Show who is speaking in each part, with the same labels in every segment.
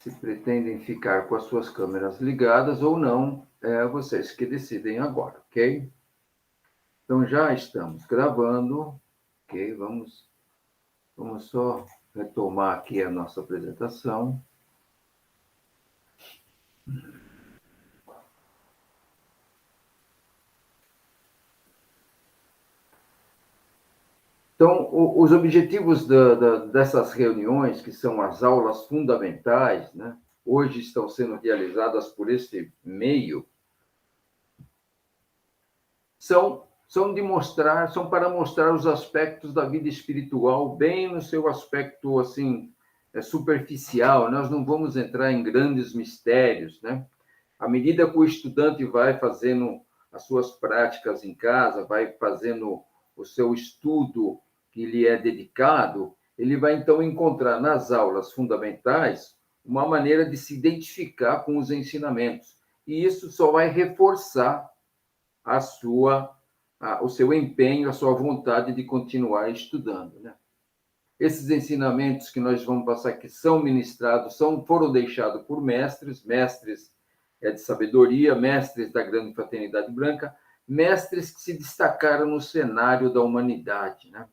Speaker 1: Se pretendem ficar com as suas câmeras ligadas ou não, vocês que decidem agora, ok? Então, já estamos gravando, ok? Vamos só retomar aqui a nossa apresentação. Então, os objetivos dessas reuniões, que são as aulas fundamentais, né? Hoje estão sendo realizadas por esse meio, são para mostrar os aspectos da vida espiritual bem no seu aspecto assim superficial. Nós não vamos entrar em grandes mistérios, né? À medida que o estudante vai fazendo as suas práticas em casa, vai fazendo o seu estudo que lhe é dedicado, ele vai então encontrar nas aulas fundamentais uma maneira de se identificar com os ensinamentos. E isso só vai reforçar o seu empenho, a sua vontade de continuar estudando, né? Esses ensinamentos que nós vamos passar aqui são ministrados, foram deixados por mestres de sabedoria, mestres da Grande Fraternidade Branca, mestres que se destacaram no cenário da humanidade, né?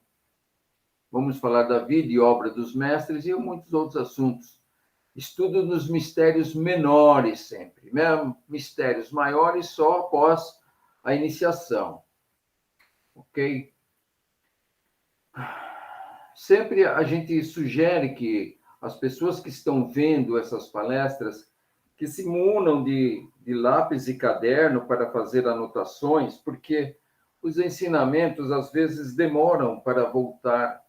Speaker 1: Vamos falar da vida e obra dos mestres e muitos outros assuntos. Estudo nos mistérios menores sempre, né? Mistérios maiores só após a iniciação, ok? Sempre a gente sugere que as pessoas que estão vendo essas palestras que se munam de lápis e caderno para fazer anotações, porque os ensinamentos às vezes demoram para voltar,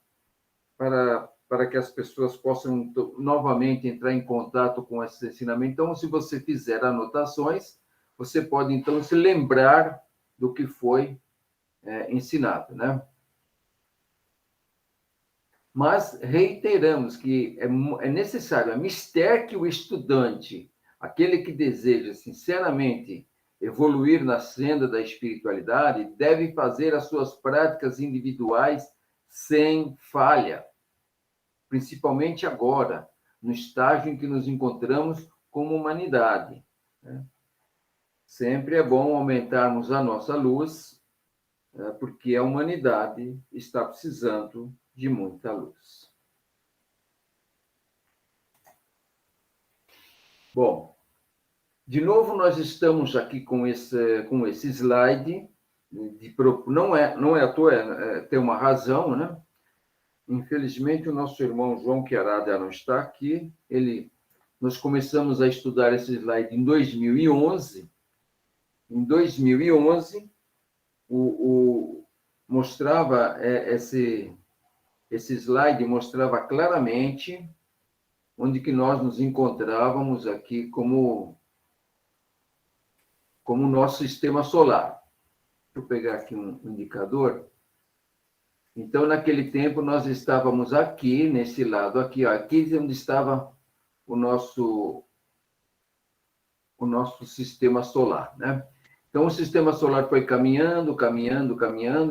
Speaker 1: para que as pessoas possam novamente entrar em contato com esses ensinamentos. Então, se você fizer anotações, você pode então se lembrar do que foi ensinado, né? Mas reiteramos que é necessário, é mister que o estudante, aquele que deseja sinceramente evoluir na senda da espiritualidade, deve fazer as suas práticas individuais sem falha, principalmente agora, no estágio em que nos encontramos como humanidade, né? Sempre é bom aumentarmos a nossa luz, porque a humanidade está precisando de muita luz. Bom, de novo nós estamos aqui com esse slide, não é à toa, tem uma razão, né? Infelizmente, o nosso irmão João Chiarada não está aqui. Nós começamos a estudar esse slide em 2011. Em 2011, mostrava esse slide mostrava claramente onde que nós nos encontrávamos aqui como nosso sistema solar. Deixa eu pegar aqui um indicador. Então, naquele tempo, nós estávamos aqui, nesse lado aqui, ó, aqui onde estava o nosso sistema solar, né? Então, o sistema solar foi caminhando,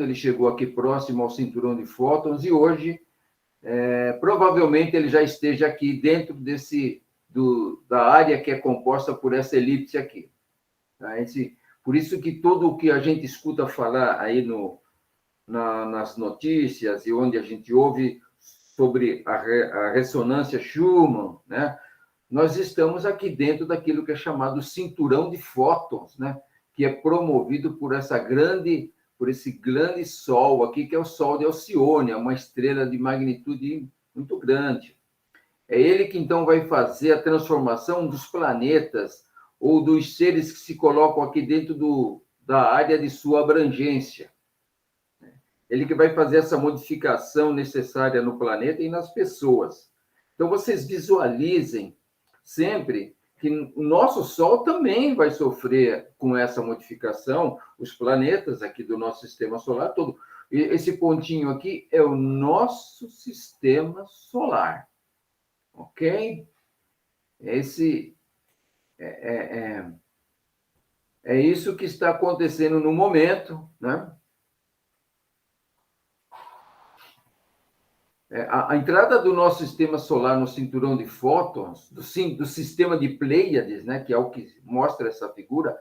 Speaker 1: ele chegou aqui próximo ao cinturão de fótons e hoje, provavelmente, ele já esteja aqui dentro da área que é composta por essa elipse aqui. Tá? Por isso que tudo o que a gente escuta falar aí nas notícias e onde a gente ouve sobre a ressonância Schumann, né? Nós estamos aqui dentro daquilo que é chamado cinturão de fótons, né? Que é promovido por esse grande Sol aqui, que é o Sol de Alcione, uma estrela de magnitude muito grande. É ele que, então, vai fazer a transformação dos planetas ou dos seres que se colocam aqui dentro da área de sua abrangência. Ele que vai fazer essa modificação necessária no planeta e nas pessoas. Então, vocês visualizem sempre que o nosso Sol também vai sofrer com essa modificação, os planetas aqui do nosso sistema solar todo. Esse pontinho aqui é o nosso sistema solar, ok? É isso que está acontecendo no momento, né? A entrada do nosso sistema solar no cinturão de fótons, do sistema de Pleiades, né, que é o que mostra essa figura,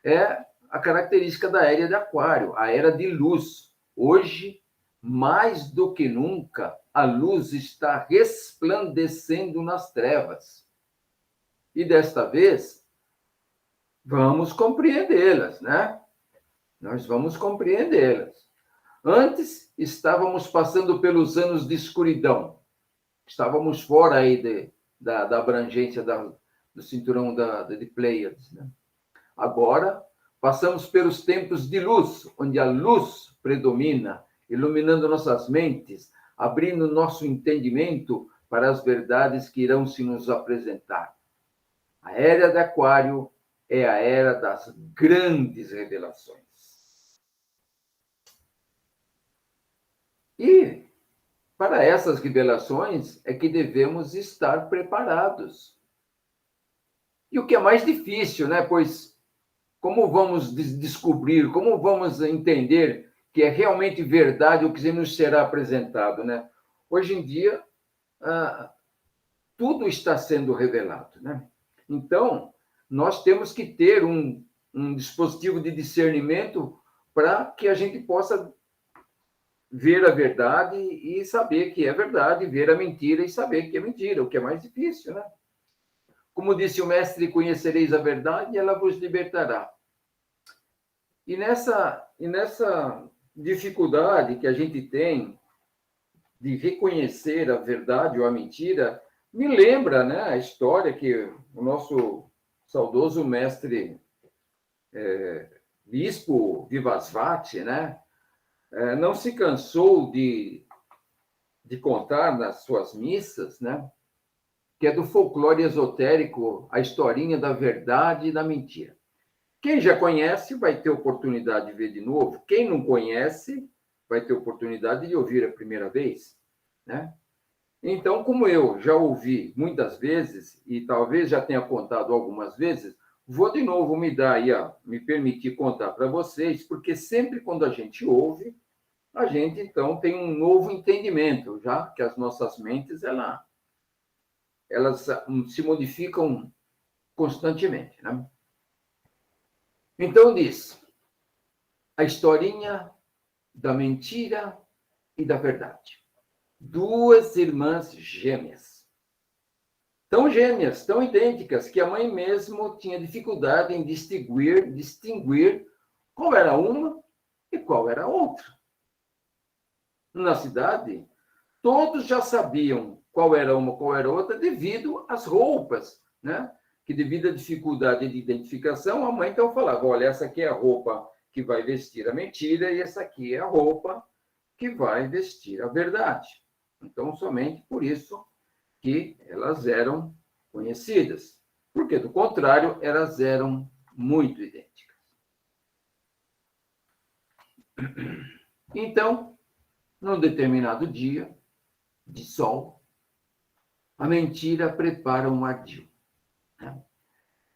Speaker 1: é a característica da era de Aquário, a era de luz. Hoje, mais do que nunca, a luz está resplandecendo nas trevas. E desta vez, vamos compreendê-las, né? Nós vamos compreendê-las. Antes, estávamos passando pelos anos de escuridão. Estávamos fora aí da abrangência do cinturão de Pleiades, né? Agora, passamos pelos tempos de luz, onde a luz predomina, iluminando nossas mentes, abrindo nosso entendimento para as verdades que irão se nos apresentar. A era de Aquário é a era das grandes revelações. E para essas revelações é que devemos estar preparados. E o que é mais difícil, né? Pois como vamos descobrir, como vamos entender que é realmente verdade o que nos será apresentado, né? Hoje em dia, tudo está sendo revelado, né? Então, nós temos que ter um dispositivo de discernimento para que a gente possa ver a verdade e saber que é verdade, ver a mentira e saber que é mentira, o que é mais difícil, né? Como disse o mestre, conhecereis a verdade e ela vos libertará. E nessa dificuldade que a gente tem de reconhecer a verdade ou a mentira, me lembra, né, a história que o nosso saudoso mestre Bispo Vivasvati, né, não se cansou de contar nas suas missas, né, que é do folclore esotérico, a historinha da verdade e da mentira. Quem já conhece vai ter oportunidade de ver de novo. Quem não conhece vai ter oportunidade de ouvir a primeira vez, né? Então, como eu já ouvi muitas vezes e talvez já tenha contado algumas vezes, vou de novo me permitir contar para vocês, porque sempre quando a gente ouve, a gente então tem um novo entendimento, já que as nossas mentes elas se modificam constantemente, né? Então diz a historinha da mentira e da verdade. Duas irmãs gêmeas. Tão gêmeas, tão idênticas, que a mãe mesmo tinha dificuldade em distinguir qual era uma e qual era a outra. Na cidade, todos já sabiam qual era uma, qual era outra, devido às roupas, né? Que devido à dificuldade de identificação, a mãe então falava, olha, essa aqui é a roupa que vai vestir a mentira e essa aqui é a roupa que vai vestir a verdade. Então, somente por isso que elas eram conhecidas. Porque, do contrário, elas eram muito idênticas. Então, num determinado dia de sol, a mentira prepara um ardil.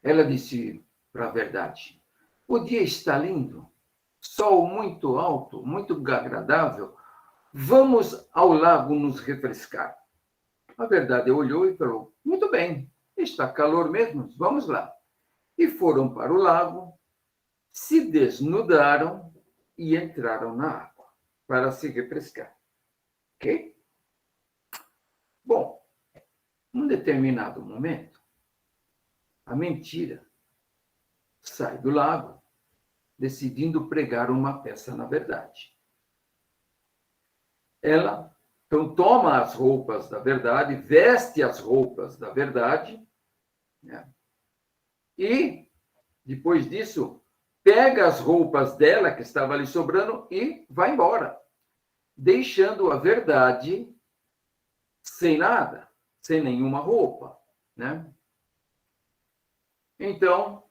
Speaker 1: Ela disse para a verdade, o dia está lindo, sol muito alto, muito agradável, vamos ao lago nos refrescar. A verdade olhou e falou, muito bem, está calor mesmo, vamos lá. E foram para o lago, se desnudaram e entraram na água para se refrescar. Ok? Bom, num determinado momento, a mentira sai do lago, decidindo pregar uma peça na verdade. Ela, então, toma as roupas da verdade, veste as roupas da verdade, né? E, depois disso, pega as roupas dela, que estava ali sobrando, e vai embora, deixando a verdade sem nada, sem nenhuma roupa, né? Então,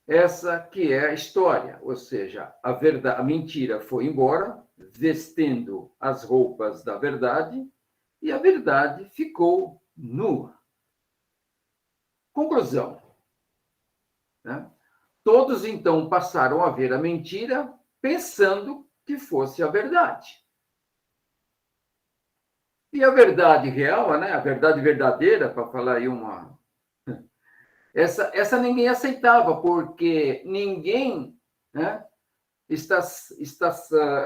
Speaker 1: essa que é a história, ou seja, a mentira foi embora, vestindo as roupas da verdade, e a verdade ficou nua. Conclusão, né? Todos, então, passaram a ver a mentira pensando que fosse a verdade. E a verdade real, né? A verdade verdadeira, para falar aí uma... Essa ninguém aceitava, porque ninguém, né, está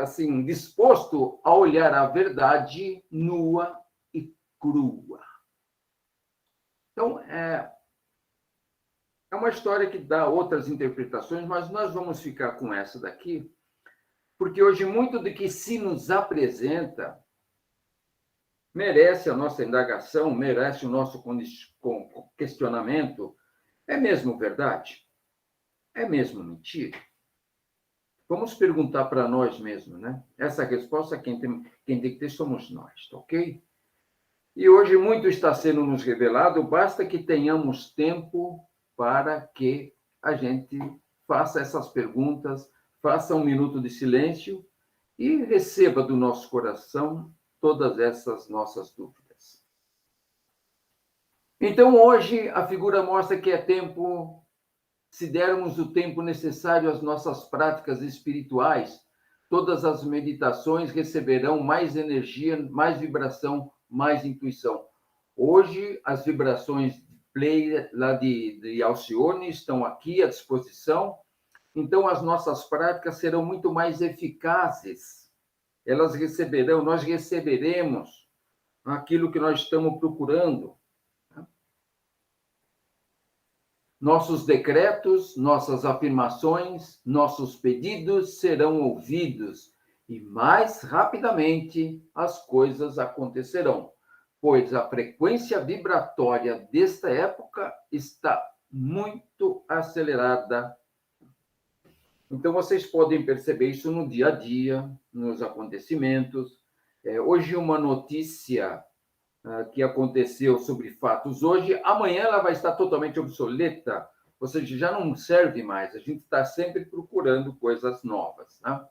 Speaker 1: assim, disposto a olhar a verdade nua e crua. Então, é uma história que dá outras interpretações, mas nós vamos ficar com essa daqui, porque hoje muito do que se nos apresenta merece a nossa indagação, merece o nosso questionamento. É mesmo verdade? É mesmo mentira? Vamos perguntar para nós mesmos, né? Essa resposta quem tem que ter somos nós, tá ok? E hoje muito está sendo nos revelado, basta que tenhamos tempo para que a gente faça essas perguntas, faça um minuto de silêncio e receba do nosso coração todas essas nossas dúvidas. Então, hoje, a figura mostra que é tempo, se dermos o tempo necessário às nossas práticas espirituais, todas as meditações receberão mais energia, mais vibração, mais intuição. Hoje, as vibrações de play lá de Alcione estão aqui à disposição, então as nossas práticas serão muito mais eficazes. Nós receberemos aquilo que nós estamos procurando. Nossos decretos, nossas afirmações, nossos pedidos serão ouvidos e mais rapidamente as coisas acontecerão, pois a frequência vibratória desta época está muito acelerada. Então, vocês podem perceber isso no dia a dia, nos acontecimentos. Hoje, uma notícia que aconteceu sobre fatos hoje, amanhã ela vai estar totalmente obsoleta, ou seja, já não serve mais. A gente está sempre procurando coisas novas, né?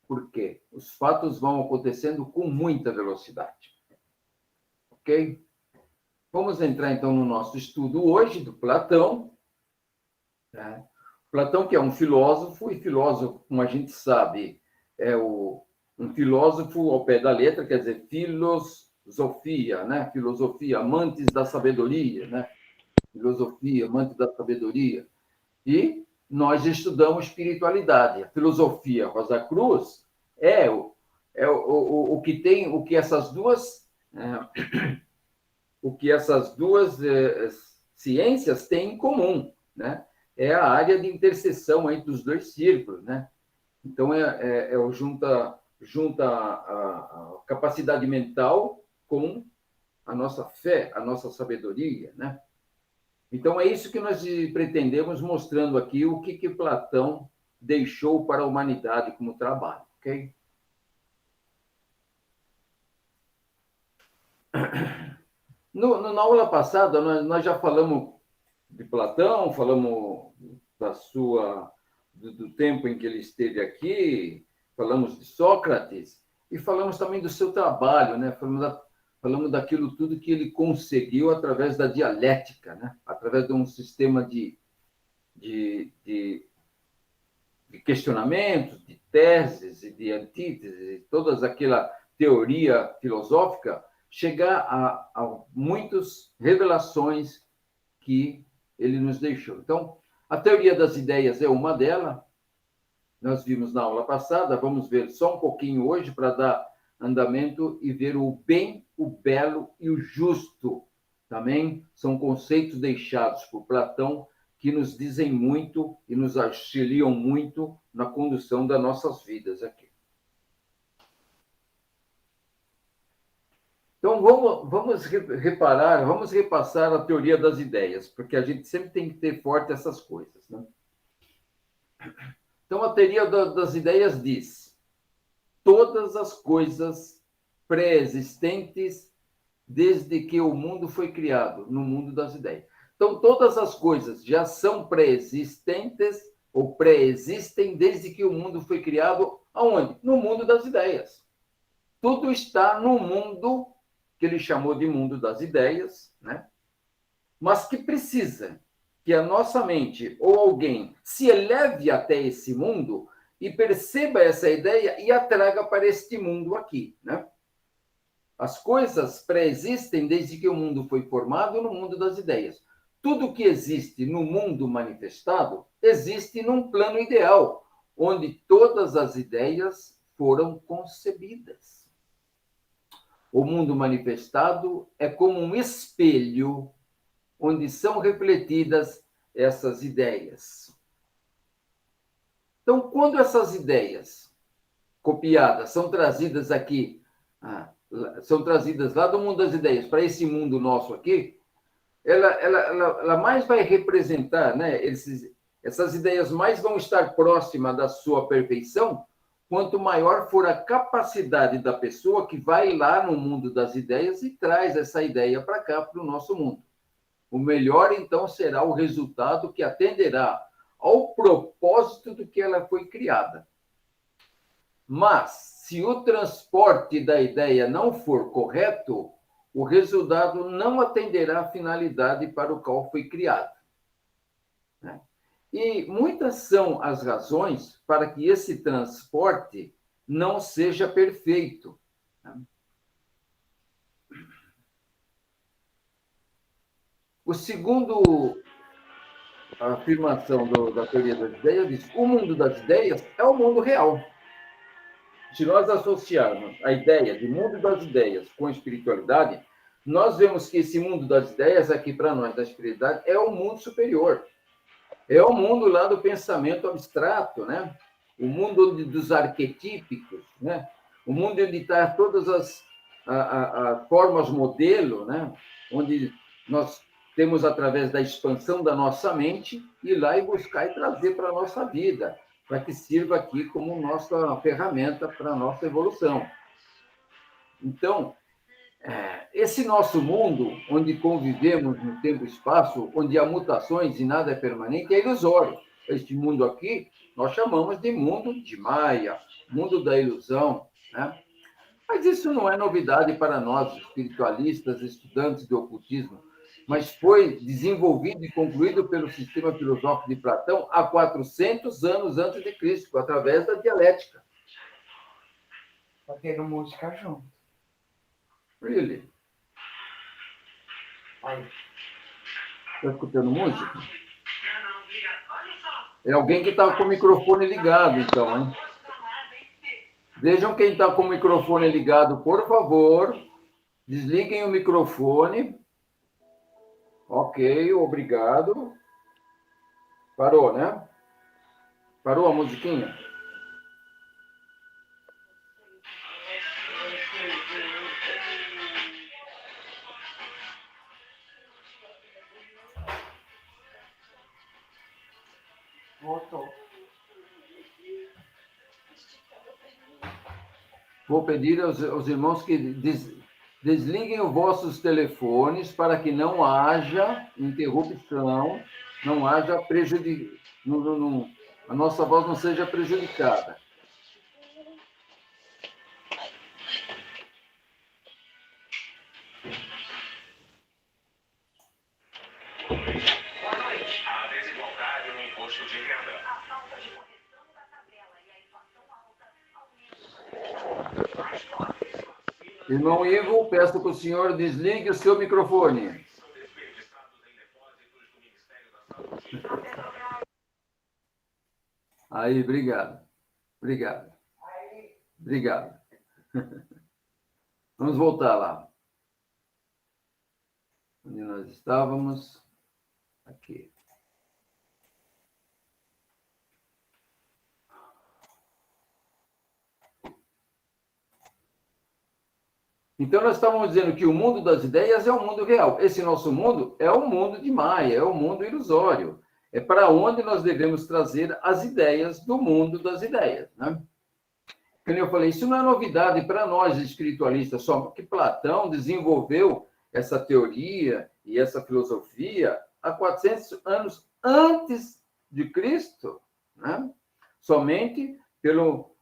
Speaker 1: Por quê? Os fatos vão acontecendo com muita velocidade. Ok? Vamos entrar, então, no nosso estudo hoje do Platão. Né? Platão, que é um filósofo, e filósofo, como a gente sabe, é um filósofo ao pé da letra, quer dizer, filosofia, né? Filosofia, amantes da sabedoria, né? Filosofia, amantes da sabedoria. E nós estudamos espiritualidade. A filosofia Rosa Cruz o que tem, o que essas duas, ciências têm em comum, né? É a área de interseção entre os dois círculos, né? Então, junta a capacidade mental com a nossa fé, a nossa sabedoria, né? Então, é isso que nós pretendemos, mostrando aqui o que Platão deixou para a humanidade como trabalho, ok? Na aula passada, nós já falamos de Platão, falamos do tempo em que ele esteve aqui, falamos de Sócrates e falamos também do seu trabalho, né? Falamos daquilo tudo que ele conseguiu através da dialética, né? Através de um sistema de questionamentos, de teses e de antíteses, toda aquela teoria filosófica, chegar a muitas revelações que ele nos deixou. Então, a teoria das ideias é uma delas, nós vimos na aula passada, vamos ver só um pouquinho hoje para dar andamento e ver o bem, o belo e o justo. Também são conceitos deixados por Platão que nos dizem muito e nos auxiliam muito na condução das nossas vidas aqui. Então, vamos reparar, vamos repassar a teoria das ideias, porque a gente sempre tem que ter forte essas coisas, né? Então, a teoria das ideias diz: todas as coisas pré-existentes desde que o mundo foi criado, no mundo das ideias. Então, todas as coisas já são pré-existentes ou pré-existem desde que o mundo foi criado, aonde? No mundo das ideias. Tudo está no mundo que ele chamou de mundo das ideias, né? Mas que precisa que a nossa mente ou alguém se eleve até esse mundo e perceba essa ideia e a traga para este mundo aqui, né? As coisas pré-existem desde que o mundo foi formado no mundo das ideias. Tudo que existe no mundo manifestado existe num plano ideal, onde todas as ideias foram concebidas. O mundo manifestado é como um espelho onde são refletidas essas ideias. Então, quando essas ideias copiadas são trazidas aqui, são trazidas lá do mundo das ideias para esse mundo nosso aqui, ela mais vai representar, né? Essas ideias mais vão estar próximas da sua perfeição, quanto maior for a capacidade da pessoa que vai lá no mundo das ideias e traz essa ideia para cá, para o nosso mundo. O melhor, então, será o resultado que atenderá ao propósito do que ela foi criada. Mas, se o transporte da ideia não for correto, o resultado não atenderá à finalidade para o qual foi criado. E muitas são as razões para que esse transporte não seja perfeito. O segundo afirmação da teoria das ideias diz: o mundo das ideias é o mundo real. Se nós associarmos a ideia de mundo das ideias com a espiritualidade, nós vemos que esse mundo das ideias, aqui para nós, da espiritualidade, é o mundo superior. É o mundo lá do pensamento abstrato, né? O mundo dos arquetípicos, né? O mundo onde está todas as formas modelo, né? Onde nós temos, através da expansão da nossa mente, ir lá e buscar e trazer para a nossa vida, para que sirva aqui como nossa ferramenta para a nossa evolução. Então, esse nosso mundo, onde convivemos no tempo e espaço, onde há mutações e nada é permanente, é ilusório. Este mundo aqui, nós chamamos de mundo de Maia, mundo da ilusão, né? Mas isso não é novidade para nós, espiritualistas, estudantes de ocultismo, mas foi desenvolvido e concluído pelo sistema filosófico de Platão há 400 anos antes de Cristo, através da dialética.
Speaker 2: Tá tendo música junto.
Speaker 1: Really? Está escutando música? É alguém que está com o microfone ligado, então, hein? Vejam quem está com o microfone ligado, por favor. Desliguem o microfone. Ok, obrigado. Parou, né? Parou a musiquinha?
Speaker 2: Voltou.
Speaker 1: Vou pedir aos irmãos que desliguem os vossos telefones para que não haja interrupção, não haja prejuízo, a nossa voz não seja prejudicada.
Speaker 3: Boa noite. A desigualdade no imposto de renda. A falta de correção da tabela e a inflação alta.
Speaker 1: Irmão Ivo, peço que o senhor desligue o seu microfone. Aí, obrigado. Obrigado. Obrigado. Vamos voltar lá. Onde nós estávamos? Aqui. Então, nós estávamos dizendo que o mundo das ideias é o mundo real. Esse nosso mundo é o mundo de Maia, é o mundo ilusório. É para onde nós devemos trazer as ideias do mundo das ideias, né? Como eu falei, isso não é novidade para nós espiritualistas, só que Platão desenvolveu essa teoria e essa filosofia há 400 anos antes de Cristo, né? Somente pelo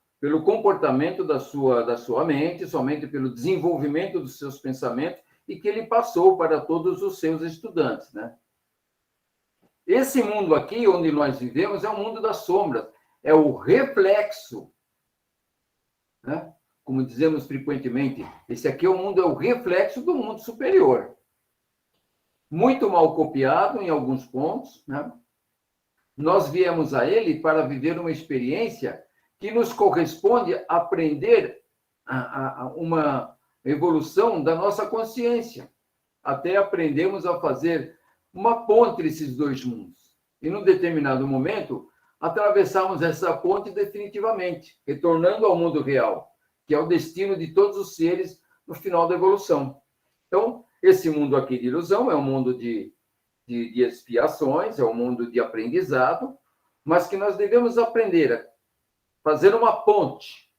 Speaker 1: comportamento da sua mente, somente pelo desenvolvimento dos seus pensamentos, e que ele passou para todos os seus estudantes, né? Esse mundo aqui, onde nós vivemos, é o mundo das sombras, é o reflexo, né? como dizemos frequentemente, esse aqui é o reflexo do mundo superior. Muito mal copiado em alguns pontos, né? Nós viemos a ele para viver uma experiência que nos corresponde a aprender uma evolução da nossa consciência, até aprendemos a fazer uma ponte entre esses dois mundos. E, num determinado momento, atravessamos essa ponte definitivamente, retornando ao mundo real, que é o destino de todos os seres no final da evolução. Então, esse mundo aqui de ilusão é um mundo de expiações, é um mundo de aprendizado, mas que nós devemos aprender a fazer uma ponte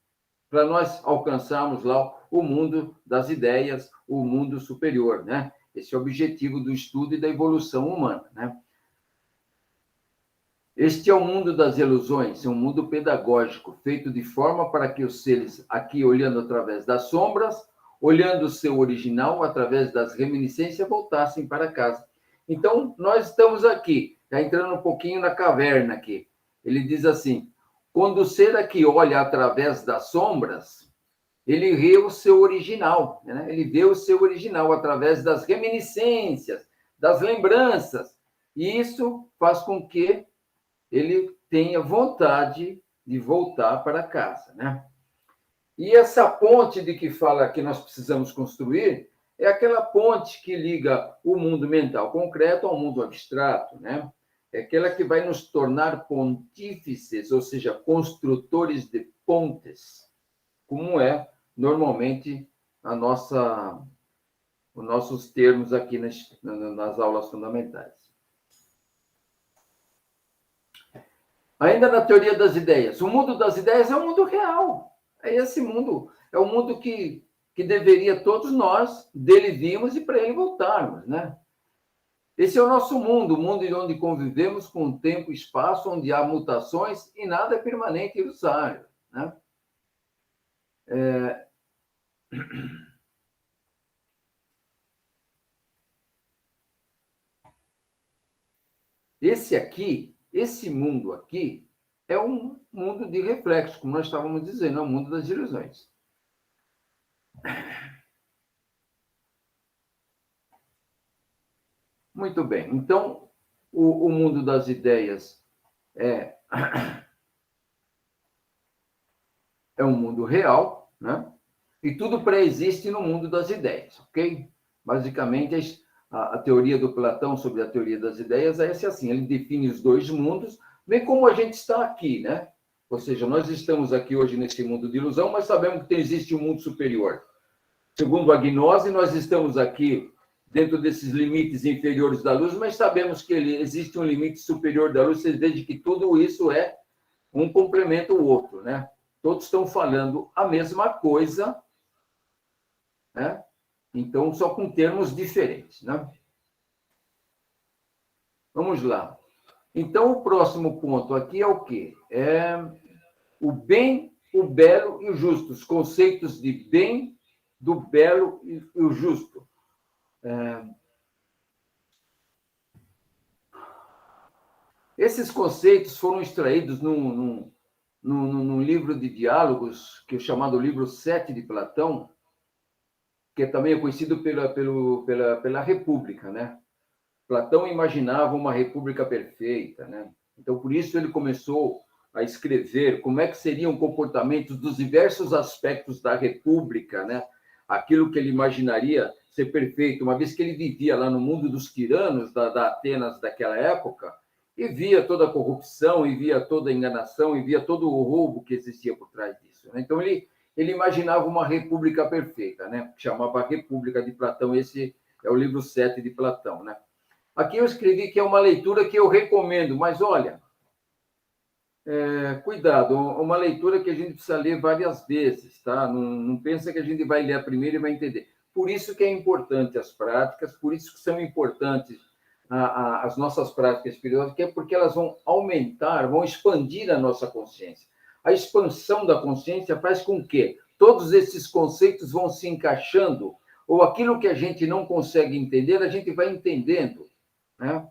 Speaker 1: para nós alcançarmos lá o mundo das ideias, o mundo superior, né? Esse é o objetivo do estudo e da evolução humana, né? Este é o mundo das ilusões, é um mundo pedagógico, feito de forma para que os seres, aqui olhando através das sombras, olhando o seu original, através das reminiscências, voltassem para casa. Então, nós estamos aqui, já entrando um pouquinho na caverna aqui. Ele diz assim, quando o ser aqui olha através das sombras, ele vê o seu original, né? Ele vê o seu original através das reminiscências, das lembranças. E isso faz com que ele tenha vontade de voltar para casa, né? E essa ponte de que fala que nós precisamos construir é aquela ponte que liga o mundo mental concreto ao mundo abstrato, né? É aquela que vai nos tornar pontífices, ou seja, construtores de pontes, como é normalmente os nossos termos aqui nas aulas fundamentais. Ainda na teoria das ideias, o mundo das ideias é o mundo real. É esse mundo, é o mundo que deveria todos nós, dele vimos e para ele voltarmos, né? Esse é o nosso mundo, o mundo onde convivemos com o tempo e espaço, onde há mutações e nada é permanente e ilusório, né? Esse mundo aqui, é um mundo de reflexo, como nós estávamos dizendo, é o mundo das ilusões. Muito bem. Então, o mundo das ideias é um mundo real, né? E tudo pré-existe no mundo das ideias, ok? Basicamente, a teoria do Platão sobre a teoria das ideias é assim, ele define os dois mundos, bem como a gente está aqui, né? Ou seja, nós estamos aqui hoje nesse mundo de ilusão, mas sabemos que existe um mundo superior. Segundo a gnose, nós estamos aqui dentro desses limites inferiores da luz, mas sabemos que existe um limite superior da luz, desde que tudo isso é um complementa o outro, né? Todos estão falando a mesma coisa, né? Então, só com termos diferentes, né? Vamos lá. Então, o próximo ponto aqui é o quê? É o bem, o belo e o justo. Os conceitos de bem, do belo e o justo. Esses conceitos foram extraídos num livro de diálogos, que é chamado Livro 7 de Platão, que também é conhecido pela República, né? Platão imaginava uma república perfeita, né? Então, por isso, ele começou a escrever como é que seriam comportamentos dos diversos aspectos da república, né? Aquilo que ele imaginaria ser perfeito, uma vez que ele vivia lá no mundo dos tiranos da Atenas daquela época, e via toda a corrupção, e via toda a enganação, e via todo o roubo que existia por trás disso, né? Então, ele imaginava uma república perfeita, né? Chamava a República de Platão. Esse é o livro 7 de Platão, né? Aqui eu escrevi que é uma leitura que eu recomendo, mas olha, cuidado, uma leitura que a gente precisa ler várias vezes, tá? Não pensa que a gente vai ler a primeira e vai entender. Por isso que é importante as práticas, por isso que são importantes as nossas práticas espirituais, que é porque elas vão aumentar, vão expandir a nossa consciência. A expansão da consciência faz com que todos esses conceitos vão se encaixando, ou aquilo que a gente não consegue entender, a gente vai entendendo, né?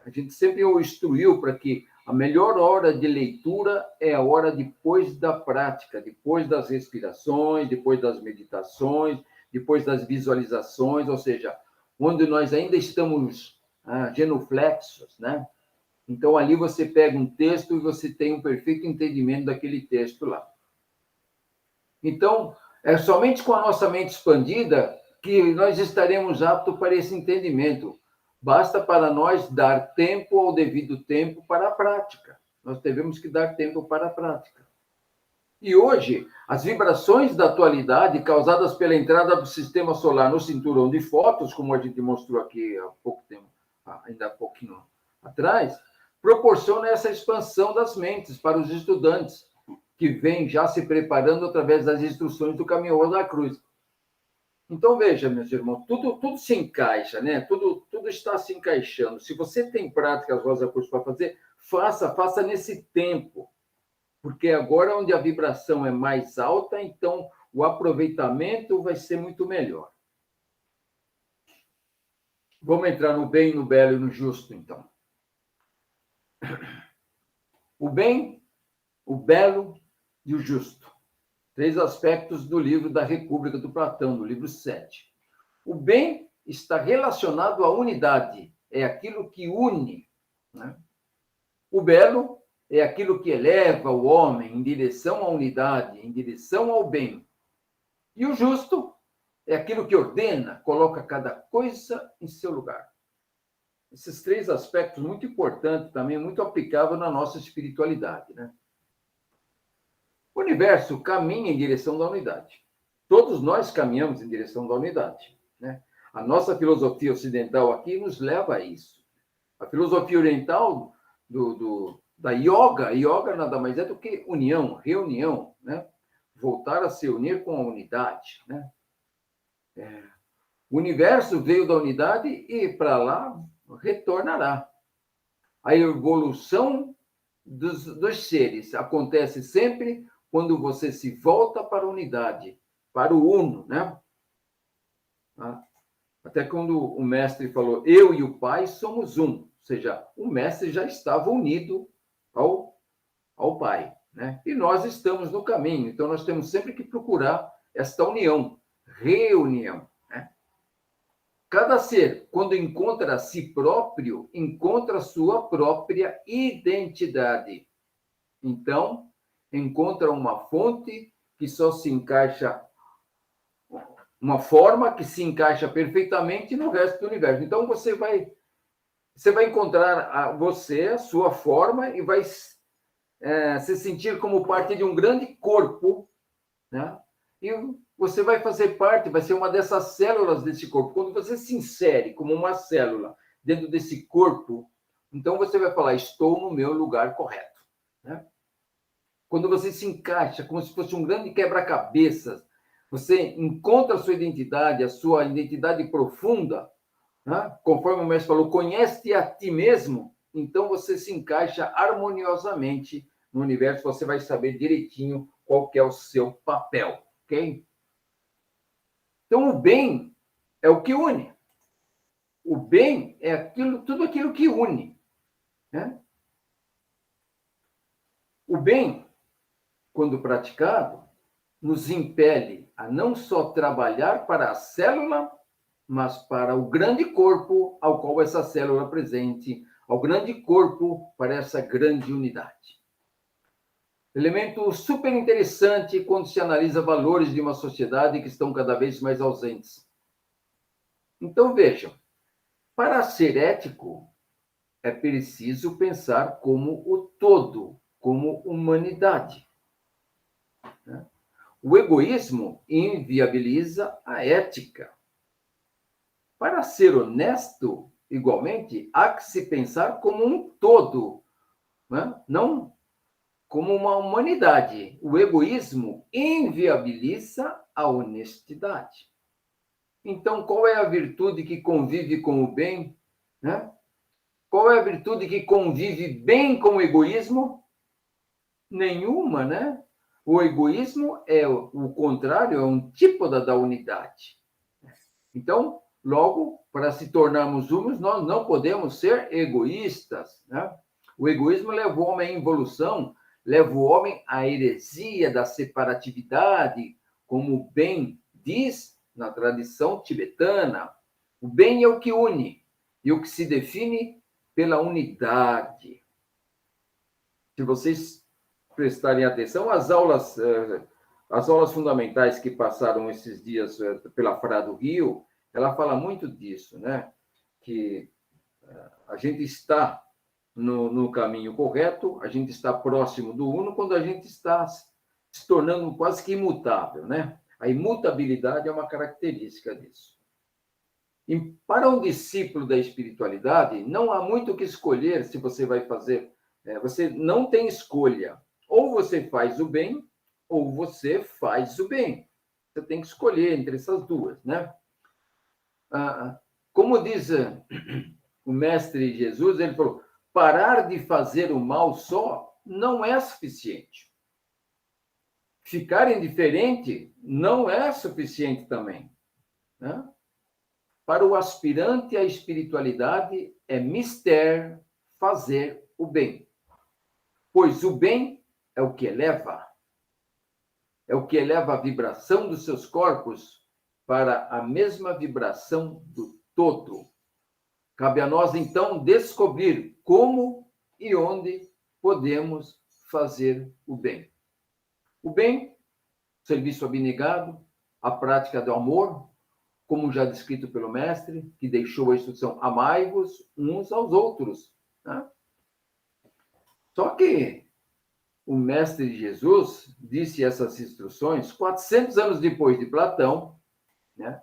Speaker 1: A gente sempre o instruiu para que A melhor hora de leitura é a hora depois da prática, depois das respirações, depois das meditações, depois das visualizações, ou seja, onde nós ainda estamos genuflexos, né? Então, ali você pega um texto e você tem um perfeito entendimento daquele texto lá. Então, é somente com a nossa mente expandida que nós estaremos aptos para esse entendimento. Basta para nós dar tempo ao devido tempo para a prática. Nós devemos que dar tempo para a prática. E hoje, as vibrações da atualidade causadas pela entrada do sistema solar no cinturão de fótons, como a gente mostrou aqui há pouco tempo, ainda há pouquinho atrás, proporciona essa expansão das mentes para os estudantes, que vêm já se preparando através das instruções do Caminho da Cruz. Então, veja, meus irmãos, tudo se encaixa, né? Tudo está se encaixando. Se você tem práticas Rosa Cruz para fazer, faça nesse tempo. Porque agora, onde a vibração é mais alta, então o aproveitamento vai ser muito melhor. Vamos entrar no bem, no belo e no justo, então. O bem, o belo e o justo. 3 aspectos do livro da República do Platão, do livro 7. O bem está relacionado à unidade, é aquilo que une, né? O belo é aquilo que eleva o homem em direção à unidade, em direção ao bem. E o justo é aquilo que ordena, coloca cada coisa em seu lugar. Esses 3 aspectos muito importantes também, muito aplicáveis na nossa espiritualidade, né? O universo caminha em direção da unidade. Todos nós caminhamos em direção da unidade, né? A nossa filosofia ocidental aqui nos leva a isso. A filosofia oriental da yoga nada mais é do que união, reunião, né? Voltar a se unir com a unidade, né? O universo veio da unidade e para lá retornará. A evolução dos seres acontece sempre quando você se volta para a unidade, para o uno, né? Até quando o mestre falou, eu e o Pai somos um, ou seja, o mestre já estava unido ao Pai, né? E nós estamos no caminho, então nós temos sempre que procurar esta união, reunião, né? Cada ser, quando encontra a si próprio, encontra a sua própria identidade. Então, encontra uma fonte que só se encaixa, uma forma que se encaixa perfeitamente no resto do universo. Então, você vai encontrar a sua forma, e vai se sentir como parte de um grande corpo, né? E você vai fazer parte, vai ser uma dessas células desse corpo. Quando você se insere como uma célula dentro desse corpo, então você vai falar, estou no meu lugar correto, né? Quando você se encaixa como se fosse um grande quebra-cabeças, você encontra a sua identidade profunda, né? Conforme o mestre falou, conhece-te a ti mesmo, então você se encaixa harmoniosamente no universo, você vai saber direitinho qual que é o seu papel, ok? Então, o bem é o que une. O bem é tudo aquilo que une, né? O bem, quando praticado, nos impele a não só trabalhar para a célula, mas para o grande corpo ao qual essa célula presente, ao grande corpo para essa grande unidade. Elemento super interessante quando se analisa valores de uma sociedade que estão cada vez mais ausentes. Então, vejam, para ser ético, é preciso pensar como o todo, como humanidade. O egoísmo inviabiliza a ética. Para ser honesto, igualmente, há que se pensar como um todo, né? Não como uma humanidade. O egoísmo inviabiliza a honestidade. Então, qual é a virtude que convive com o bem, né? Qual é a virtude que convive bem com o egoísmo? Nenhuma, né? O egoísmo é o contrário, é um tipo da unidade. Então, logo, para se tornarmos unos, nós não podemos ser egoístas, né? O egoísmo leva o homem à involução, leva o homem à heresia da separatividade, como bem diz na tradição tibetana. O bem é o que une e o que se define pela unidade. Se vocês prestarem atenção, as aulas fundamentais que passaram esses dias pela Frá do Rio, ela fala muito disso, né? Que a gente está no caminho correto, a gente está próximo do uno quando a gente está se tornando quase que imutável, né? A imutabilidade é uma característica disso. E para um discípulo da espiritualidade, não há muito o que escolher se você vai fazer. Você não tem escolha. Ou você faz o bem, ou você faz o bem. Você tem que escolher entre essas duas, né? Como diz o mestre Jesus, ele falou, parar de fazer o mal só não é suficiente. Ficar indiferente não é suficiente também, né? Para o aspirante à espiritualidade é mister fazer o bem. Pois o bem é o que eleva. É o que eleva a vibração dos seus corpos para a mesma vibração do todo. Cabe a nós, então, descobrir como e onde podemos fazer o bem. O bem, serviço abnegado, a prática do amor, como já descrito pelo mestre, que deixou a instrução, amai-vos uns aos outros. Né? Só que o mestre Jesus disse essas instruções 400 anos depois de Platão, né?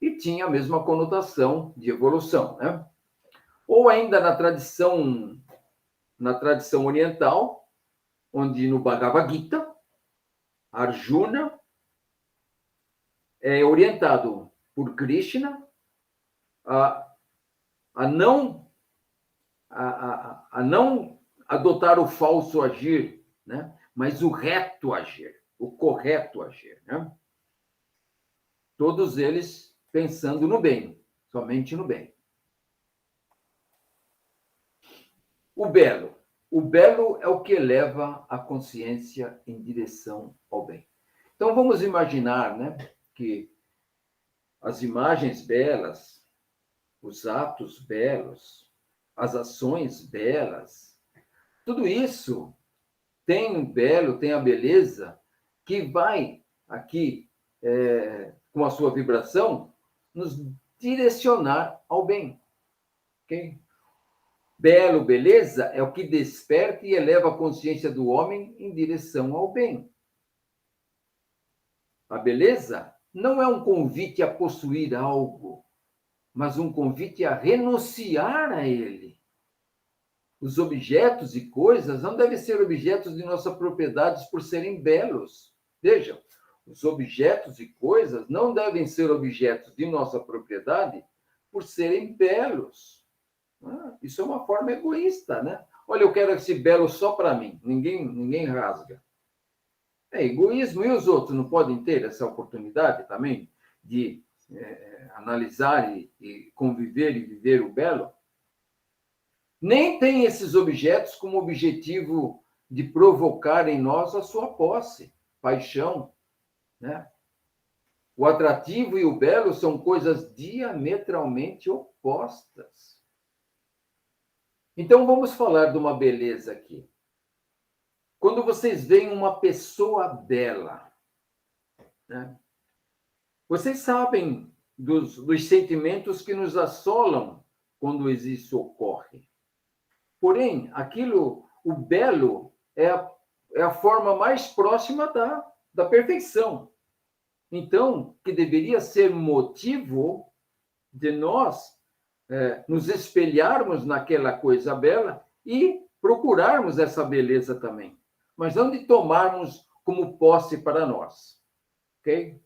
Speaker 1: E tinha a mesma conotação de evolução. Né? Ou ainda na tradição oriental, onde no Bhagavad Gita, Arjuna é orientado por Krishna a não adotar o falso agir, né? Mas o reto agir, o correto agir. Né? Todos eles pensando no bem, somente no bem. O belo. O belo é o que eleva a consciência em direção ao bem. Então, vamos imaginar, né, que as imagens belas, os atos belos, as ações belas, tudo isso tem o belo, tem a beleza, que vai aqui, com a sua vibração, nos direcionar ao bem. Ok? Belo, beleza, é o que desperta e eleva a consciência do homem em direção ao bem. A beleza não é um convite a possuir algo, mas um convite a renunciar a ele. Os objetos e coisas não devem ser objetos de nossa propriedade por serem belos. Vejam, os objetos e coisas não devem ser objetos de nossa propriedade por serem belos. Isso é uma forma egoísta, né? Olha, eu quero esse belo só para mim, ninguém rasga. É egoísmo, e os outros não podem ter essa oportunidade também de analisar e conviver e viver o belo? Nem tem esses objetos como objetivo de provocar em nós a sua posse, paixão, né? O atrativo e o belo são coisas diametralmente opostas. Então, vamos falar de uma beleza aqui. Quando vocês veem uma pessoa bela, né? Vocês sabem dos sentimentos que nos assolam quando isso ocorre. Porém, o belo é a forma mais próxima da perfeição. Então, que deveria ser motivo de nós nos espelharmos naquela coisa bela e procurarmos essa beleza também, mas não de tomarmos como posse para nós. Ok?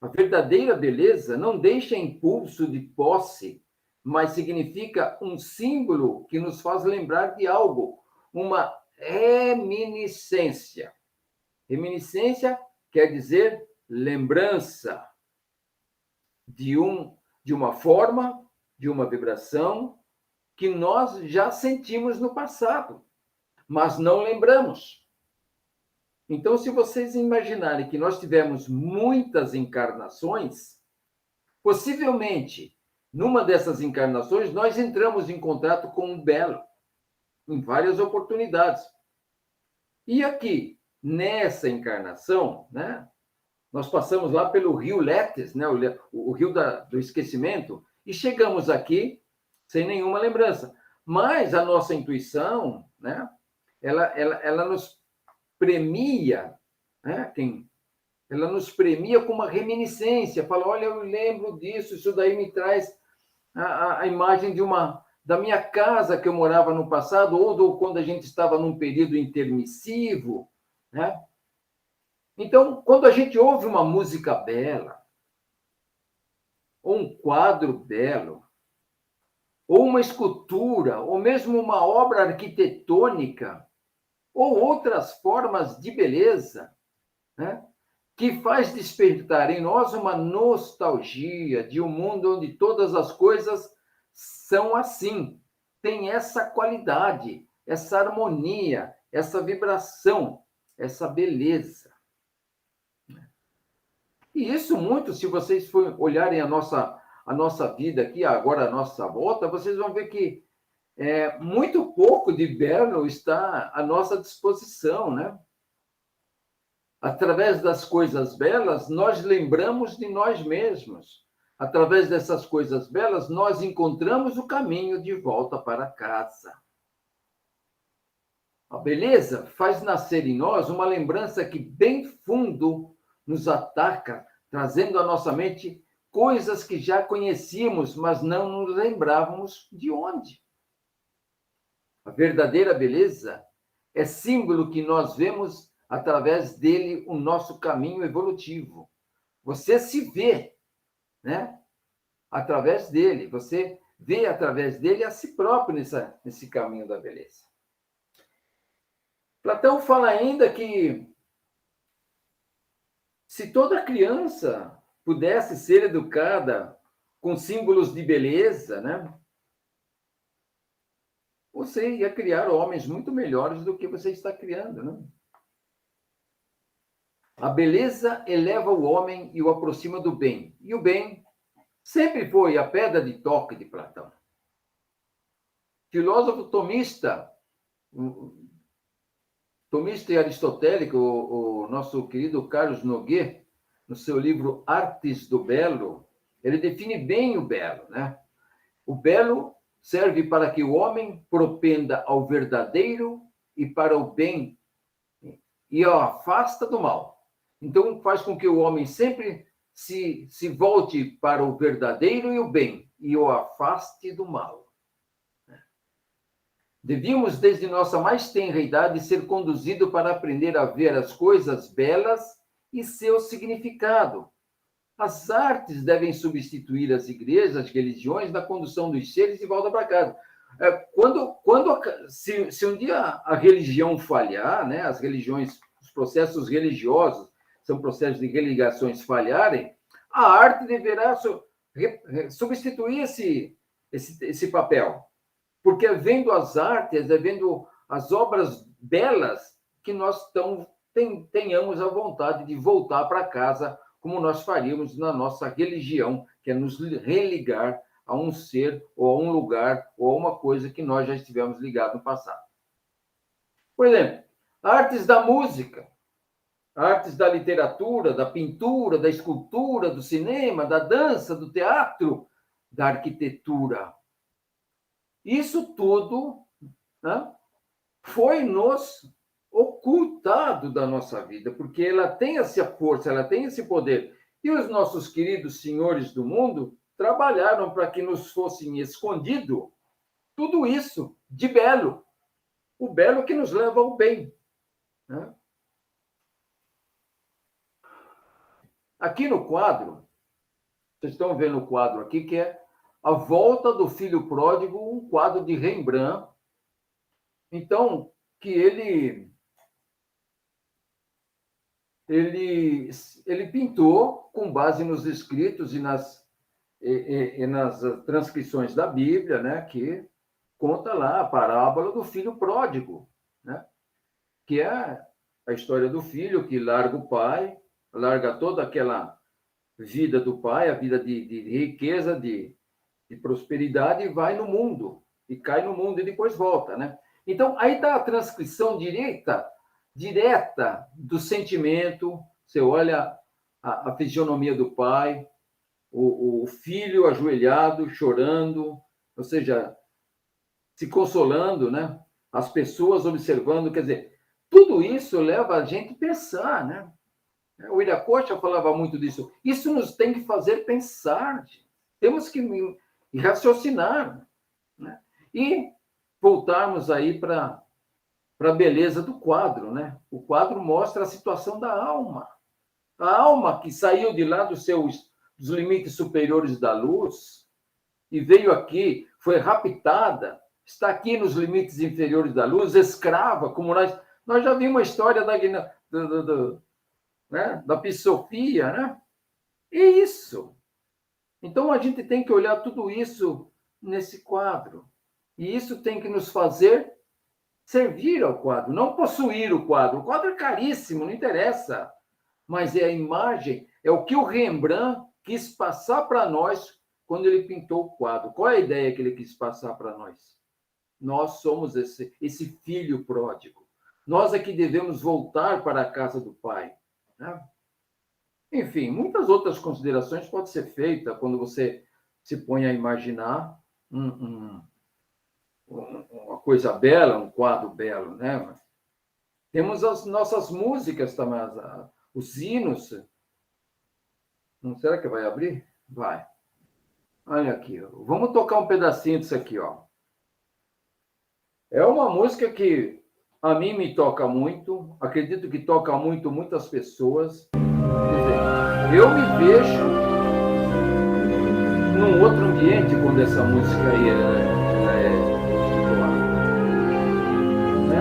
Speaker 1: A verdadeira beleza não deixa impulso de posse, mas significa um símbolo que nos faz lembrar de algo, uma reminiscência. Reminiscência quer dizer lembrança de uma forma, de uma vibração, que nós já sentimos no passado, mas não lembramos. Então, se vocês imaginarem que nós tivemos muitas encarnações, possivelmente, numa dessas encarnações, nós entramos em contato com o belo, em várias oportunidades. E aqui, nessa encarnação, né, nós passamos lá pelo rio Letes, né, o rio do esquecimento, e chegamos aqui sem nenhuma lembrança. Mas a nossa intuição, né, ela nos premia, né, ela nos premia com uma reminiscência, fala, olha, eu lembro disso, isso daí me traz a imagem da minha casa que eu morava no passado, ou quando a gente estava num período intermissivo, né? Então, quando a gente ouve uma música bela, ou um quadro belo, ou uma escultura, ou mesmo uma obra arquitetônica, ou outras formas de beleza, né, que faz despertar em nós uma nostalgia de um mundo onde todas as coisas são assim, tem essa qualidade, essa harmonia, essa vibração, essa beleza. E isso muito, se vocês forem olharem a nossa vida aqui, agora a nossa volta, vocês vão ver que muito pouco de belo está à nossa disposição, né? Através das coisas belas, nós lembramos de nós mesmos. Através dessas coisas belas, nós encontramos o caminho de volta para casa. A beleza faz nascer em nós uma lembrança que bem fundo nos ataca, trazendo à nossa mente coisas que já conhecíamos, mas não nos lembrávamos de onde. A verdadeira beleza é símbolo que nós vemos através dele o nosso caminho evolutivo. Você se vê, né? Através dele, você vê através dele a si próprio nesse caminho da beleza. Platão fala ainda que se toda criança pudesse ser educada com símbolos de beleza, né? Você ia criar homens muito melhores do que você está criando, né? A beleza eleva o homem e o aproxima do bem. E o bem sempre foi a pedra de toque de Platão. Filósofo tomista e aristotélico, o nosso querido Carlos Noguet, no seu livro Artes do Belo, ele define bem o belo, né? O belo serve para que o homem propenda ao verdadeiro e para o bem e o afasta do mal. Então, faz com que o homem sempre se volte para o verdadeiro e o bem e o afaste do mal. Devíamos, desde nossa mais tenra idade, ser conduzidos para aprender a ver as coisas belas e seu significado. As artes devem substituir as igrejas, as religiões, na condução dos seres de volta para casa. Se um dia a religião falhar, né, as religiões, os processos religiosos, são processos de religações falharem, a arte deverá substituir esse papel. Porque é vendo as artes, é vendo as obras belas que nós tenhamos a vontade de voltar para casa, como nós faríamos na nossa religião, que é nos religar a um ser, ou a um lugar, ou a uma coisa que nós já estivemos ligados no passado. Por exemplo, artes da música, artes da literatura, da pintura, da escultura, do cinema, da dança, do teatro, da arquitetura. Isso tudo, né, foi nos ocultado da nossa vida, porque ela tem essa força, ela tem esse poder. E os nossos queridos senhores do mundo trabalharam para que nos fosse escondido tudo isso de belo. O belo que nos leva ao bem, né? Aqui no quadro, vocês estão vendo o quadro aqui, que é A Volta do Filho Pródigo, um quadro de Rembrandt. Então, que ele pintou com base nos escritos e nas transcrições da Bíblia, né, que conta lá a parábola do filho pródigo, né? Que é a história do filho que larga o pai, larga toda aquela vida do pai, a vida de riqueza, de prosperidade, e vai no mundo, e cai no mundo e depois volta, né? Então, aí está a transcrição direta do sentimento. Você olha a fisionomia do pai, o filho ajoelhado, chorando, ou seja, se consolando, né? As pessoas observando, quer dizer, tudo isso leva a gente a pensar, né? O Iracocha falava muito disso. Isso nos tem que fazer pensar, gente. Temos que raciocinar, né? E voltarmos aí para a beleza do quadro, né? O quadro mostra a situação da alma. A alma que saiu de lá dos limites superiores da luz e veio aqui, foi raptada, está aqui nos limites inferiores da luz, escrava, como nós já vimos a história né, da Psofia, né? É isso. Então, a gente tem que olhar tudo isso nesse quadro. E isso tem que nos fazer servir ao quadro, não possuir o quadro. O quadro é caríssimo, não interessa. Mas é a imagem, é o que o Rembrandt quis passar para nós quando ele pintou o quadro. Qual é a ideia que ele quis passar para nós? Nós somos esse filho pródigo. Nós é que devemos voltar para a casa do Pai, né? Enfim, muitas outras considerações podem ser feitas quando você se põe a imaginar uma coisa bela, um quadro belo, né? Temos as nossas músicas também, os hinos. Será que vai abrir? Vai. Olha aqui, vamos tocar um pedacinho disso aqui, ó. É uma música que a mim me toca muito, acredito que toca muito muitas pessoas. Quer dizer, eu me vejo num outro ambiente quando essa música aí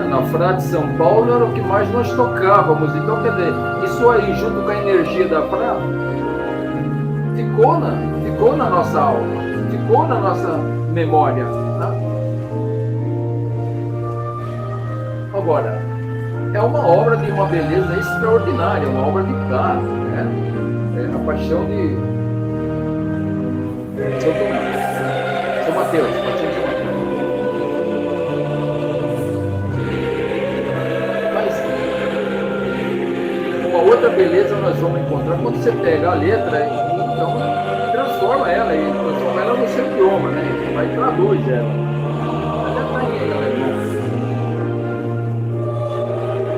Speaker 1: na Frade de São Paulo era o que mais nós tocávamos. Então, quer dizer, isso aí, junto com a energia da Frade, ficou na nossa alma, ficou na nossa memória, né? Agora, é uma obra de uma beleza extraordinária, uma obra de Prado, né? É a paixão de São Mateus, paixão de São Mateus. Mas uma outra beleza nós vamos encontrar quando você pega a letra e então transforma ela no seu idioma, né? Você vai e traduz ela. Ela está em alemão.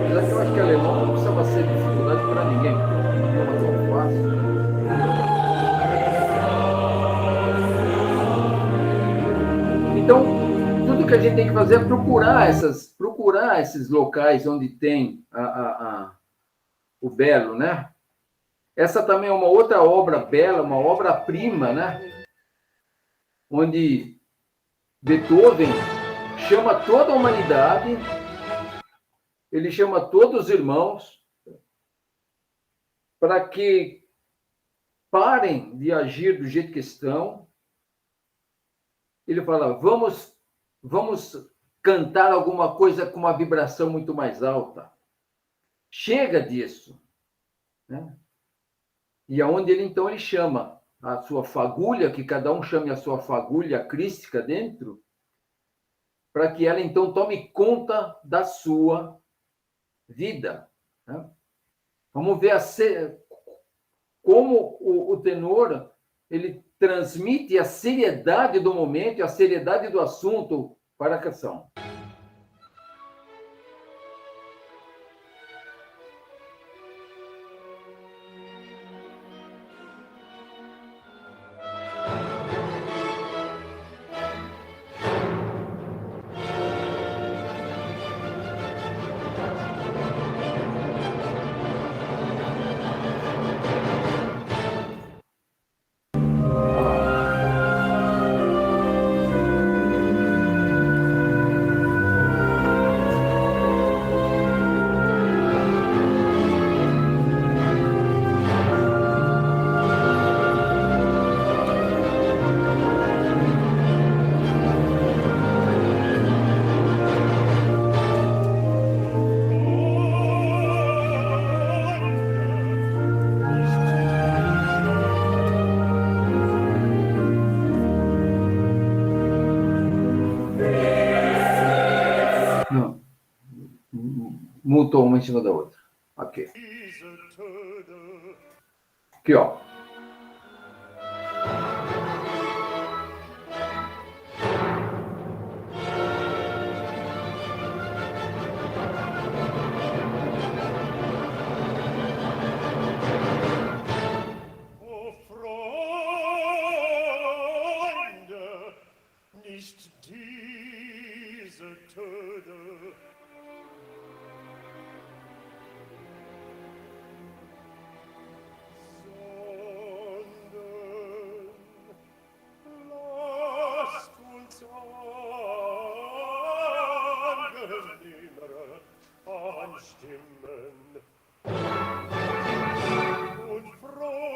Speaker 1: Apesar que eu acho que alemão não precisava ser dificuldade para ninguém, porque é um idioma tão fácil. Então, tudo que a gente tem que fazer é procurar esses locais onde tem o belo, né? Essa também é uma outra obra bela, uma obra-prima, né? Onde Beethoven chama toda a humanidade, ele chama todos os irmãos para que parem de agir do jeito que estão. Ele fala, vamos cantar alguma coisa com uma vibração muito mais alta. Chega disso, né? E aonde ele chama a sua fagulha, que cada um chame a sua fagulha crística dentro, para que ela então tome conta da sua vida, né? Vamos ver como o tenor ele transmite a seriedade do momento e a seriedade do assunto para a canção. mutam uma em cima da outra. Ok. Aqui, ó.
Speaker 4: Nicht diese Töne, sondern lasst uns angenehmere anstimmen und freudenvollere.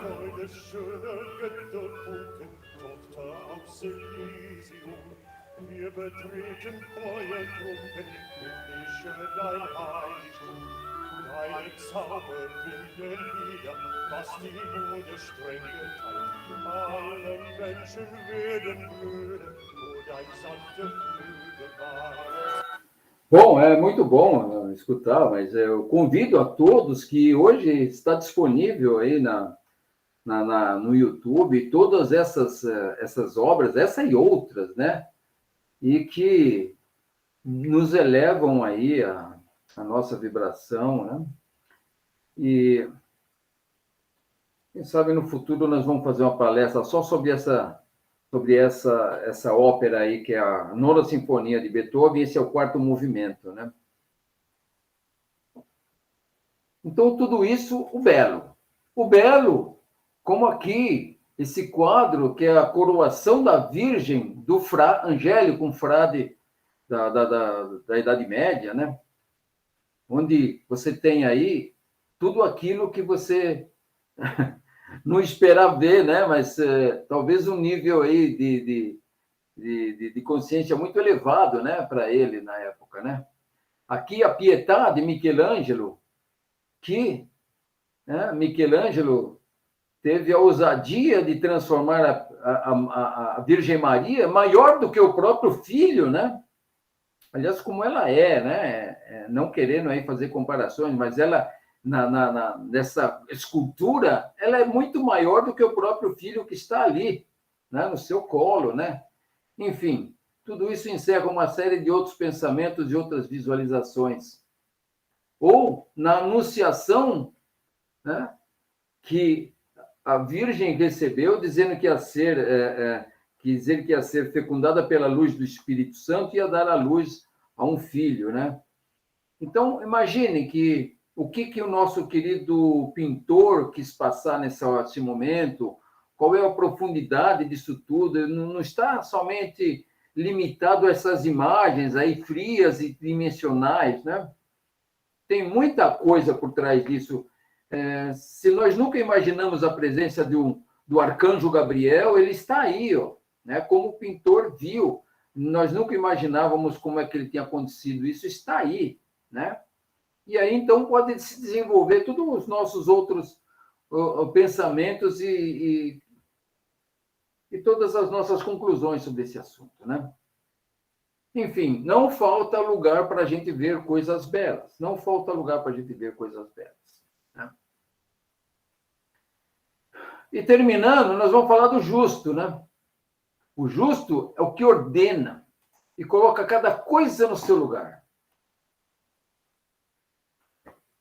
Speaker 4: Freude schöner Götterfunken, Tochter aus Elysium. Wir betreten feuertrunken, mische dein Heiligtum. Deine Zauber bringen wieder, was die Mode streng geteilt. Alle Menschen werden müde, wo dein sanfte Flügel war.
Speaker 1: Bom, é muito bom escutar, mas eu convido a todos que hoje está disponível aí no YouTube todas essas obras, essa e outras, né? E que nos elevam aí a nossa vibração, né? E quem sabe no futuro nós vamos fazer uma palestra só sobre essa ópera aí, que é a Nona Sinfonia de Beethoven, esse é o quarto movimento, né? Então, tudo isso, o belo. O belo, como aqui, esse quadro, que é a coroação da Virgem do Angélico, um frade da Idade Média, né? Onde você tem aí tudo aquilo que você não esperava ver, né? Mas talvez um nível aí de consciência muito elevado, né? Para ele na época, né? Aqui a Pietà de Michelangelo, que Michelangelo teve a ousadia de transformar a Virgem Maria maior do que o próprio filho, né? Aliás, como ela é, né? Não querendo aí fazer comparações, mas ela nessa escultura, ela é muito maior do que o próprio filho que está ali, né, no seu colo, né? Enfim, tudo isso encerra uma série de outros pensamentos e outras visualizações. Ou na anunciação, né, que a Virgem recebeu, dizendo que ia ser fecundada pela luz do Espírito Santo e ia dar a luz a um filho, né? Então, imagine que o que o nosso querido pintor quis passar nesse momento, qual é a profundidade disso tudo, não está somente limitado a essas imagens aí frias e dimensionais, né? Tem muita coisa por trás disso. Se nós nunca imaginamos a presença do arcanjo Gabriel, ele está aí, ó, né? Como o pintor viu, nós nunca imaginávamos como é que ele tinha acontecido, isso está aí, né? E aí, então, pode se desenvolver todos os nossos outros pensamentos e todas as nossas conclusões sobre esse assunto, né? Enfim, não falta lugar para a gente ver coisas belas. Não falta lugar para a gente ver coisas belas, né? E terminando, nós vamos falar do justo, né? O justo é o que ordena e coloca cada coisa no seu lugar.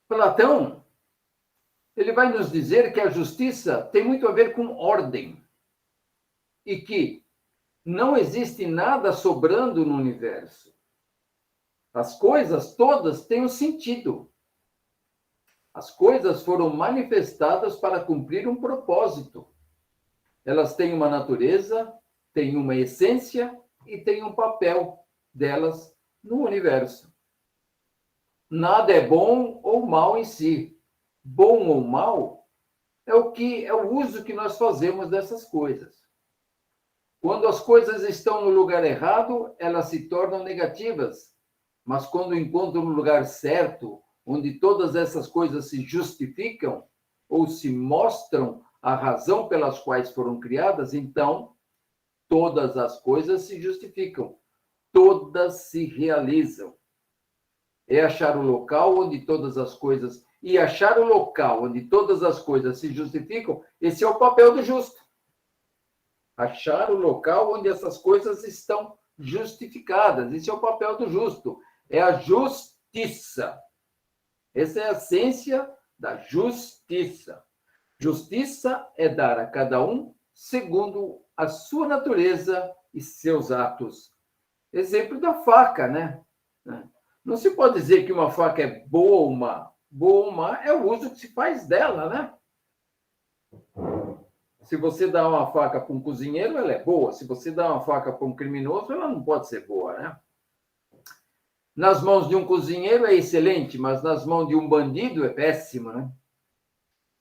Speaker 1: Platão, ele vai nos dizer que a justiça tem muito a ver com ordem e que não existe nada sobrando no universo. As coisas todas têm um sentido. As coisas foram manifestadas para cumprir um propósito. Elas têm uma natureza, têm uma essência e têm um papel delas no universo. Nada é bom ou mal em si. Bom ou mal é o uso que nós fazemos dessas coisas. Quando as coisas estão no lugar errado, elas se tornam negativas. Mas quando encontram o lugar certo, onde todas essas coisas se justificam ou se mostram a razão pelas quais foram criadas, então todas as coisas se justificam, todas se realizam. É achar o local onde todas as coisas... E achar o local onde todas as coisas se justificam, esse é o papel do justo. Achar o local onde essas coisas estão justificadas. Esse é o papel do justo. É a justiça. Essa é a essência da justiça. Justiça é dar a cada um segundo a sua natureza e seus atos. Exemplo da faca, né? Não se pode dizer que uma faca é boa ou má. Boa ou má é o uso que se faz dela, né? Se você dá uma faca para um cozinheiro, ela é boa. Se você dá uma faca para um criminoso, ela não pode ser boa, né? Nas mãos de um cozinheiro é excelente, mas nas mãos de um bandido é péssimo, né?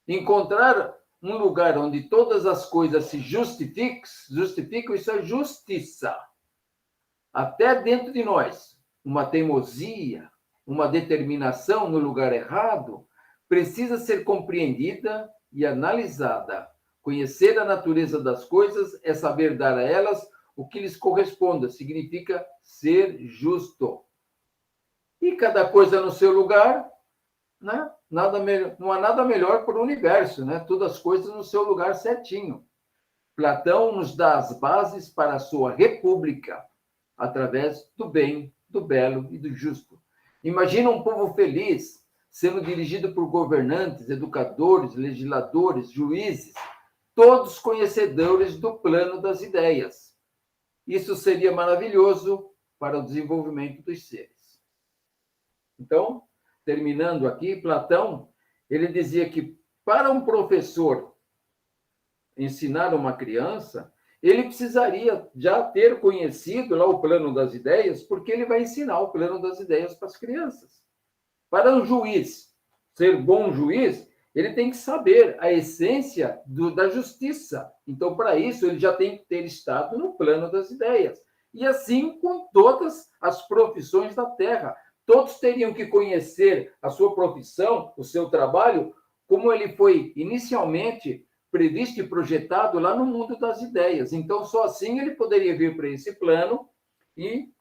Speaker 1: Encontrar um lugar onde todas as coisas se justificam, isso é justiça. Até dentro de nós, uma teimosia, uma determinação no lugar errado, precisa ser compreendida e analisada. Conhecer a natureza das coisas é saber dar a elas o que lhes corresponda, significa ser justo. E cada coisa no seu lugar, né? Não há nada melhor para o universo, né? Todas as coisas no seu lugar certinho. Platão nos dá as bases para a sua república, através do bem, do belo e do justo. Imagina um povo feliz, sendo dirigido por governantes, educadores, legisladores, juízes, todos conhecedores do plano das ideias. Isso seria maravilhoso para o desenvolvimento dos seres. Então, terminando aqui, Platão, ele dizia que para um professor ensinar uma criança, ele precisaria já ter conhecido lá o plano das ideias, porque ele vai ensinar o plano das ideias para as crianças. Para um juiz ser bom juiz, ele tem que saber a essência da justiça. Então, para isso, ele já tem que ter estado no plano das ideias. E assim com todas as profissões da Terra. Todos teriam que conhecer a sua profissão, o seu trabalho, como ele foi inicialmente previsto e projetado lá no mundo das ideias. Então, só assim ele poderia vir para esse plano e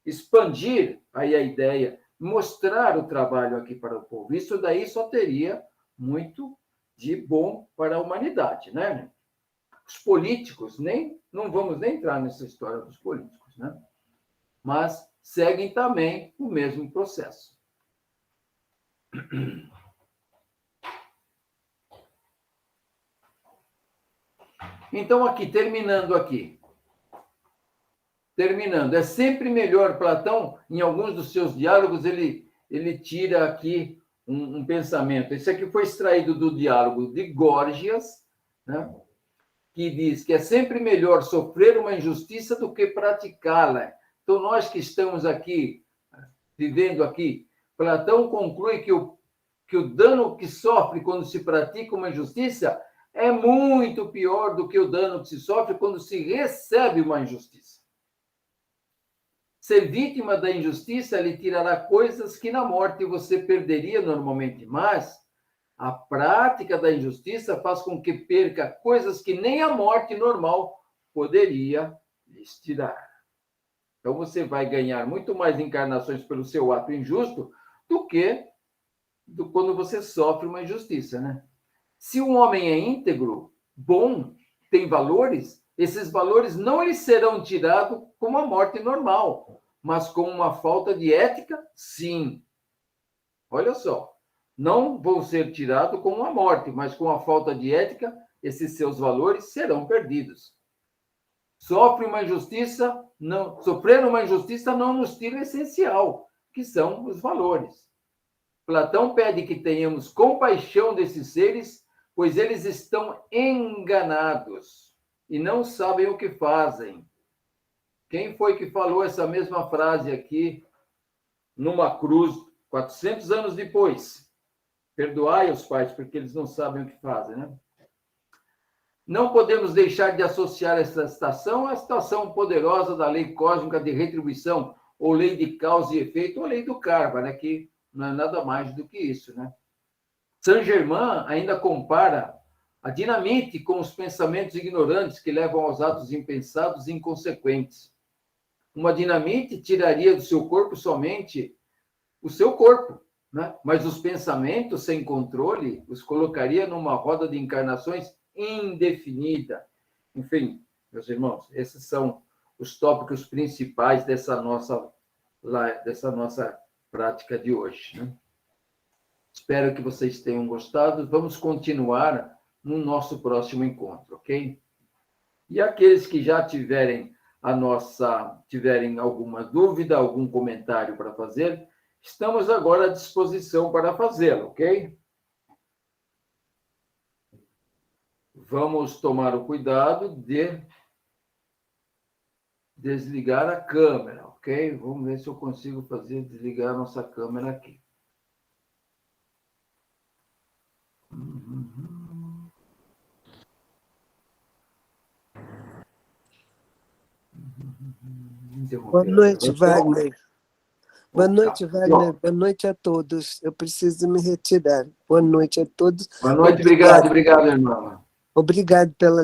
Speaker 1: expandir aí a ideia, mostrar o trabalho aqui para o povo. Isso daí só teria muito de bom para a humanidade, né? Os políticos, não vamos nem entrar nessa história dos políticos, né? Mas seguem também o mesmo processo. Então, terminando, é sempre melhor, Platão, em alguns dos seus diálogos, ele tira aqui um pensamento. Esse aqui foi extraído do diálogo de Górgias, né, que diz que é sempre melhor sofrer uma injustiça do que praticá-la. Então, nós que estamos aqui, vivendo aqui, Platão conclui que o dano que sofre quando se pratica uma injustiça é muito pior do que o dano que se sofre quando se recebe uma injustiça. Ser vítima da injustiça lhe tirará coisas que na morte você perderia normalmente, mas a prática da injustiça faz com que perca coisas que nem a morte normal poderia lhes tirar. Então você vai ganhar muito mais encarnações pelo seu ato injusto do que quando você sofre uma injustiça, né? Se um homem é íntegro, bom, tem valores, esses valores não lhe serão tirados como a morte normal, mas com uma falta de ética, sim. Olha só, não vão ser tirados com a morte, mas com a falta de ética, esses seus valores serão perdidos. Sofrer uma injustiça não nos tira o essencial, que são os valores. Platão pede que tenhamos compaixão desses seres, pois eles estão enganados e não sabem o que fazem. Quem foi que falou essa mesma frase aqui numa cruz, 400 anos depois? Perdoai os pais, porque eles não sabem o que fazem, né? Não podemos deixar de associar essa citação à citação poderosa da lei cósmica de retribuição, ou lei de causa e efeito, ou lei do karma, né? Que não é nada mais do que isso, né? Saint-Germain ainda compara a dinamite com os pensamentos ignorantes que levam aos atos impensados e inconsequentes. Uma dinamite tiraria do seu corpo somente o seu corpo, né? Mas os pensamentos sem controle os colocaria numa roda de encarnações indefinida. Enfim, meus irmãos, esses são os tópicos principais dessa nossa prática de hoje, né? Espero que vocês tenham gostado. Vamos continuar no nosso próximo encontro, ok? E aqueles que já tiverem alguma dúvida, algum comentário para fazer, estamos agora à disposição para fazê-lo, ok? Vamos tomar o cuidado de desligar a câmera, ok? Vamos ver se eu consigo desligar a nossa câmera aqui.
Speaker 5: Boa noite, Wagner. Boa noite, Wagner. Boa noite a todos. Eu preciso me retirar. Boa noite a todos.
Speaker 1: Boa noite, obrigado, irmã.
Speaker 5: Obrigado pela